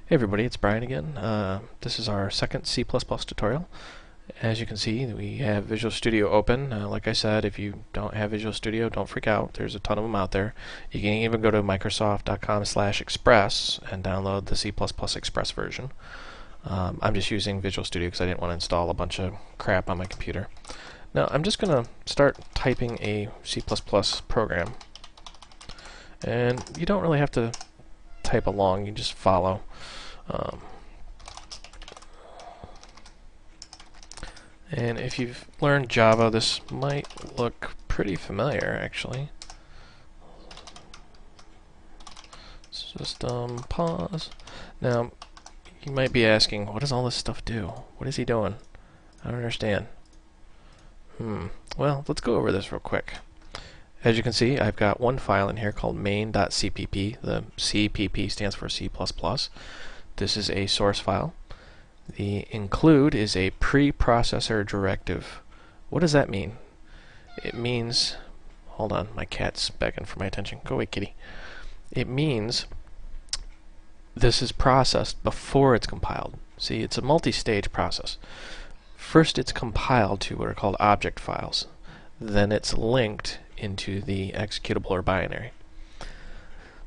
Hey everybody, it's Brian again. This is our second C++ tutorial. As you can see, we have Visual Studio open. Like I said, if you don't have Visual Studio, don't freak out. There's a ton of them out there. You can even go to microsoft.com/express and download the C++ Express version. I'm just using Visual Studio because I didn't want to install a bunch of crap on my computer. Now, I'm just going to start typing a C++ program. And you don't really have to type along, you just follow. And if you've learned Java, this might look pretty familiar, actually. System pause. Now, you might be asking, what does all this stuff do? What is he doing? I don't understand. Well, let's go over this real quick. As you can see, I've got one file in here called main.cpp. The CPP stands for C++. This is a source file. The include is a preprocessor directive. What does that mean? It means, hold on, my cat's begging for my attention. Go away, kitty. It means this is processed before it's compiled. See, it's a multi-stage process. First, it's compiled to what are called object files. Then it's linked into the executable or binary.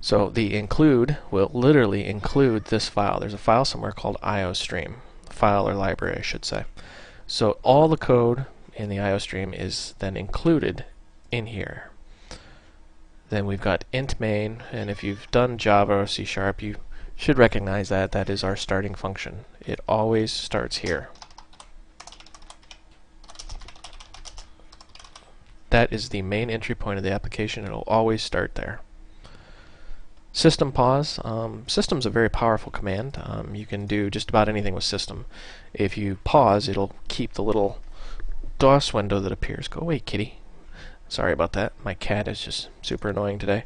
So the include will literally include this file. There's a file somewhere called IOStream. File or library, I should say. So all the code in the IOStream is then included in here. Then we've got int main, and if you've done Java or C#, you should recognize that. That is our starting function. It always starts here. That is the main entry point of the application. It'll always start there. System pause. System's a very powerful command. You can do just about anything with system. If you pause, it'll keep the little DOS window that appears. Go away, kitty. Sorry about that. My cat is just super annoying today.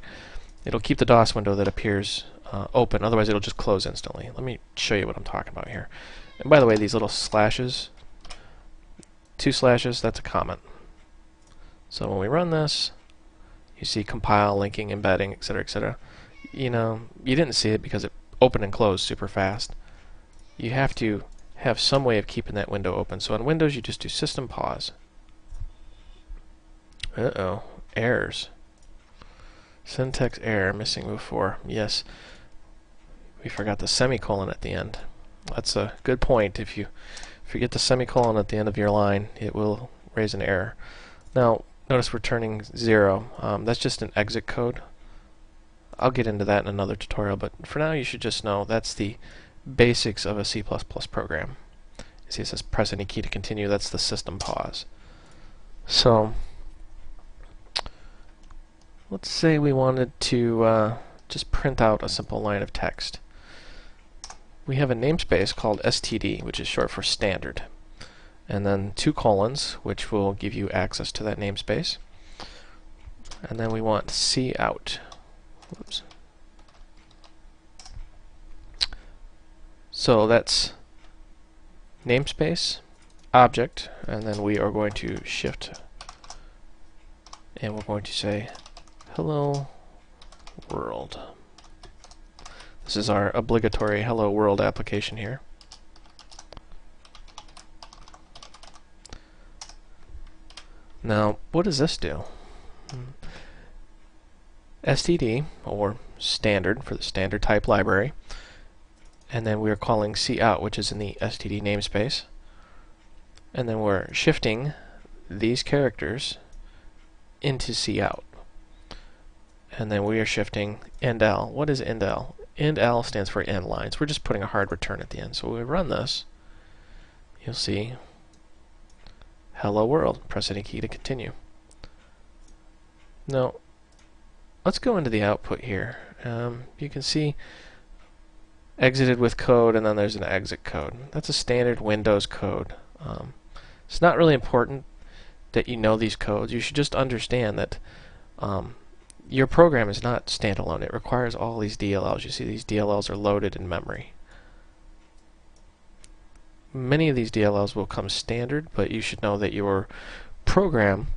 It'll keep the DOS window that appears open. Otherwise, it'll just close instantly. Let me show you what I'm talking about here. And by the way, these little slashes, 2 slashes, that's a comment. So when we run this, you see compile, linking, embedding, etc., etc. You know, you didn't see it because it opened and closed super fast. You have to have some way of keeping that window open. So on Windows, you just do system pause. Uh-oh, errors. Syntax error, missing before. Yes, we forgot the semicolon at the end. That's a good point. If you forget the semicolon at the end of your line, it will raise an error. Now, notice we're turning 0. That's just an exit code. I'll get into that in another tutorial, but for now you should just know that's the basics of a C++ program. You see it says press any key to continue. That's the system pause. So let's say we wanted to just print out a simple line of text. We have a namespace called std, which is short for standard, and then 2 colons, which will give you access to that namespace. And then we want cout. Oops. So that's namespace, object, and then we are going to shift, and we're going to say hello world. This is our obligatory hello world application here. Now, what does this do? std, or standard for the standard type library, and then we're calling cout, which is in the std namespace, and then we're shifting these characters into cout, and then we are shifting endl. What is endl? Endl stands for end lines. We're just putting a hard return at the end. So when we run this, you'll see hello world. Press any key to continue. Now, let's go into the output here. You can see exited with code, and then there's an exit code. That's a standard Windows code. It's not really important that you know these codes. You should just understand that your program is not standalone. It requires all these DLLs. You see these DLLs are loaded in memory. Many of these DLLs will come standard, but you should know that your program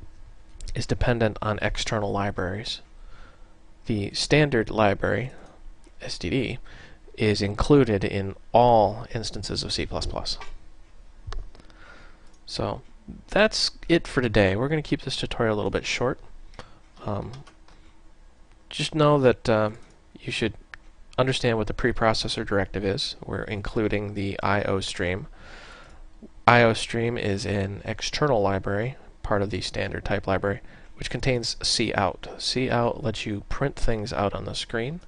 is dependent on external libraries. The standard library, std, is included in all instances of C++. So that's it for today. We're going to keep this tutorial a little bit short. Just know that you should understand what the preprocessor directive is. We're including the IO stream. IO stream is an external library, part of the standard type library, which contains cout. Cout lets you print things out on the screen,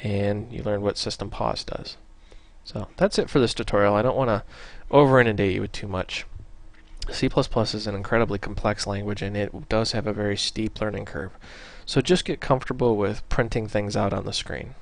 and you learn what system pause does. So that's it for this tutorial. I don't want to over inundate you with too much. C++ is an incredibly complex language, and it does have a very steep learning curve. So just get comfortable with printing things out on the screen.